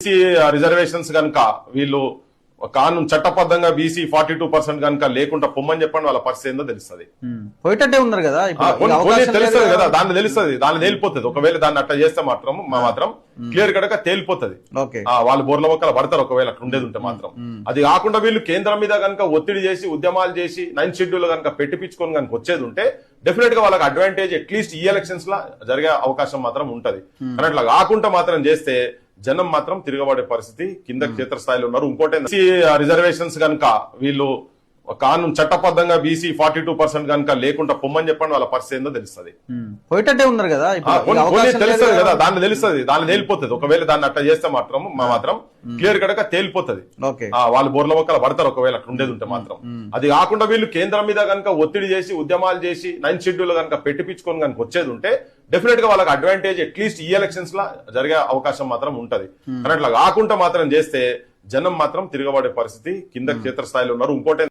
BC reservations కనుక వీళ్ళు కానూన్ చట్టబద్ధంగా బీసీ 42% కనుక లేకుండా పొమ్మని చెప్పండి, వాళ్ళ పరిస్థితి ఏందో తెలుస్తుంది. పోయేటట్టే ఉన్నారు కదా, తెలుస్తుంది కదా, దాన్ని తెలుస్తుంది, దాన్ని తేలిపోతుంది. ఒకవేళ దాన్ని అట్లా చేస్తే మాత్రం క్లియర్ కడక తేలిపోతుంది. వాళ్ళు బోర్ల మొక్కలు పడతారు ఒకవేళ అట్లా ఉండేది ఉంటే మాత్రం. అది కాకుండా వీళ్ళు కేంద్రం మీద కనుక ఒత్తిడి చేసి ఉద్యమాలు చేసి 9th షెడ్యూల్ కనుక పెట్టిపించుకొని కనుక వచ్చేది ఉంటే డెఫినెట్ గా వాళ్ళకి అడ్వాంటేజ్ అట్లీస్ట్ ఈ ఎలక్షన్స్ లా జరిగే అవకాశం మాత్రం ఉంటది. కానీ అట్లా కాకుండా మాత్రం చేస్తే జనం మాత్రం తిరగబడే పరిస్థితి కింద క్షేత్రస్థాయిలో ఉన్నారు. ఇంకోటి రిజర్వేషన్స్ కనుక వీళ్ళు కానూన్ చట్టబద్ధంగా బీసీ 42% కనుక లేకుండా పొమ్మని చెప్పండి, వాళ్ళ పరిస్థితి ఏందో తెలుస్తుంది. పోయేటట్టే ఉన్నారు కదా, తెలుస్తుంది కదా, దాన్ని తెలుస్తుంది, దాన్ని తేలిపోతుంది. ఒకవేళ దాన్ని అట్లా చేస్తే మాత్రం క్లియర్ కడక తేలిపోతుంది. వాళ్ళు బోర్ల మొక్కలు పడతారు ఒకవేళ అట్లా ఉండేది ఉంటే మాత్రం. అది కాకుండా వీళ్ళు కేంద్రం మీద కనుక ఒత్తిడి చేసి ఉద్యమాలు చేసి 9th షెడ్యూల్ కనుక పెట్టిపించుకొని కనుక వచ్చేది ఉంటే డెఫినెట్ గా వాళ్ళకి అడ్వాంటేజ్ అట్లీస్ట్ ఈ ఎలక్షన్స్ లా జరిగే అవకాశం మాత్రం ఉంటది. కానీ అట్లా కాకుండా మాత్రం చేస్తే జనం మాత్రం తిరగబడే పరిస్థితి కింద క్షేత్రస్థాయిలో ఉన్నారు. ఇంకోటి